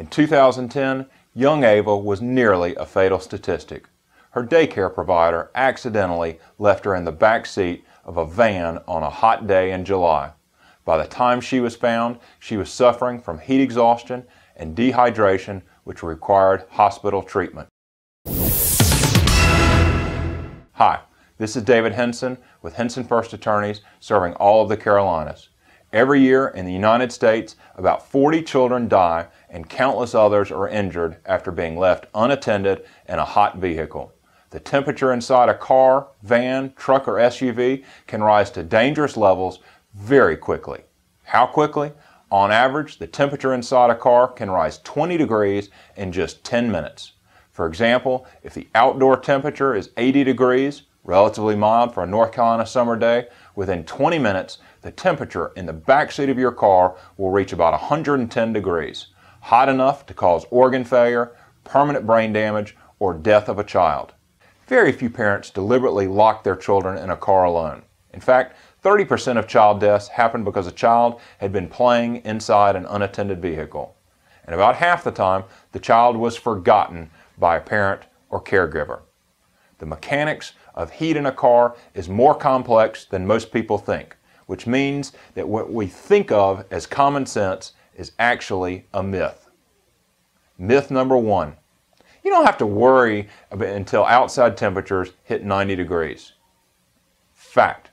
In 2010, young Ava was nearly a fatal statistic. Her daycare provider accidentally left her in the back seat of a van on a hot day in July. By the time she was found, she was suffering from heat exhaustion and dehydration, which required hospital treatment. Hi, this is David Henson with Henson Fuerst Attorneys, serving all of the Carolinas. Every year in the United States, about 40 children die and countless others are injured after being left unattended in a hot vehicle. The temperature inside a car, van, truck, or SUV can rise to dangerous levels very quickly. How quickly? On average, the temperature inside a car can rise 20 degrees in just 10 minutes. For example, if the outdoor temperature is 80 degrees, relatively mild for a North Carolina summer day, within 20 minutes, the temperature in the backseat of your car will reach about 110 degrees, hot enough to cause organ failure, permanent brain damage, or death of a child. Very few parents deliberately lock their children in a car alone. In fact, 30% of child deaths happen because a child had been playing inside an unattended vehicle. And about half the time, the child was forgotten by a parent or caregiver. The mechanics of heat in a car is more complex than most people think, which means that what we think of as common sense is actually a myth. Myth number one: you don't have to worry until outside temperatures hit 90 degrees. Fact: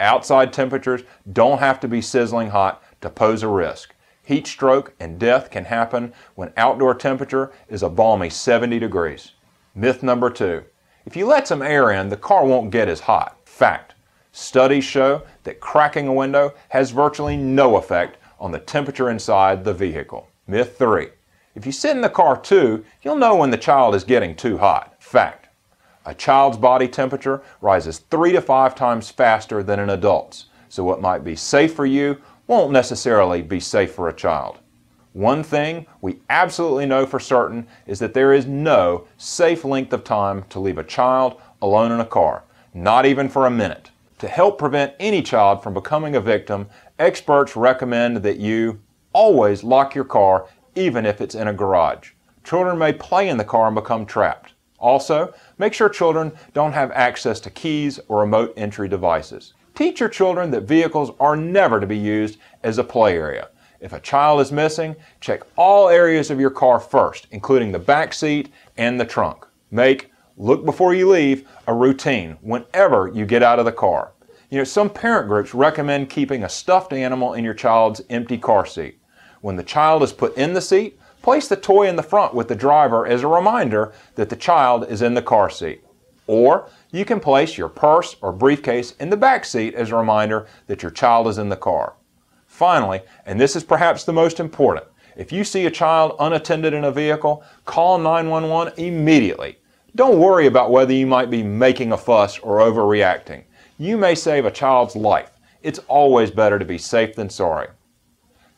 outside temperatures don't have to be sizzling hot to pose a risk. Heat stroke and death can happen when outdoor temperature is a balmy 70 degrees. Myth number two: if you let some air in, the car won't get as hot. Fact: studies show that cracking a window has virtually no effect on the temperature inside the vehicle. Myth three: if you sit in the car too, you'll know when the child is getting too hot. Fact: a child's body temperature rises 3 to 5 times faster than an adult's, so what might be safe for you won't necessarily be safe for a child. One thing we absolutely know for certain is that there is no safe length of time to leave a child alone in a car, not even for a minute. To help prevent any child from becoming a victim, experts recommend that you always lock your car even if it's in a garage. Children may play in the car and become trapped. Also, make sure children don't have access to keys or remote entry devices. Teach your children that vehicles are never to be used as a play area. If a child is missing, check all areas of your car first, including the back seat and the trunk. Make "look before you leave" a routine whenever you get out of the car. Some parent groups recommend keeping a stuffed animal in your child's empty car seat. When the child is put in the seat, place the toy in the front with the driver as a reminder that the child is in the car seat. Or you can place your purse or briefcase in the back seat as a reminder that your child is in the car. Finally, and this is perhaps the most important, if you see a child unattended in a vehicle, call 911 immediately. Don't worry about whether you might be making a fuss or overreacting. You may save a child's life. It's always better to be safe than sorry.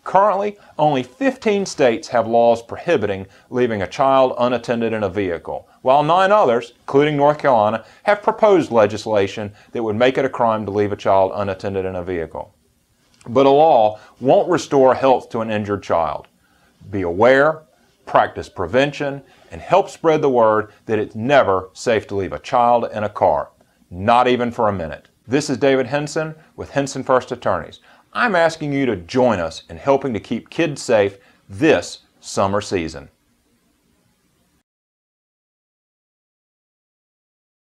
Currently, only 15 states have laws prohibiting leaving a child unattended in a vehicle, while 9 others, including North Carolina, have proposed legislation that would make it a crime to leave a child unattended in a vehicle. But a law won't restore health to an injured child. Be aware, practice prevention, and help spread the word that it's never safe to leave a child in a car, not even for a minute. This is David Henson with Henson Fuerst Attorneys. I'm asking you to join us in helping to keep kids safe this summer season.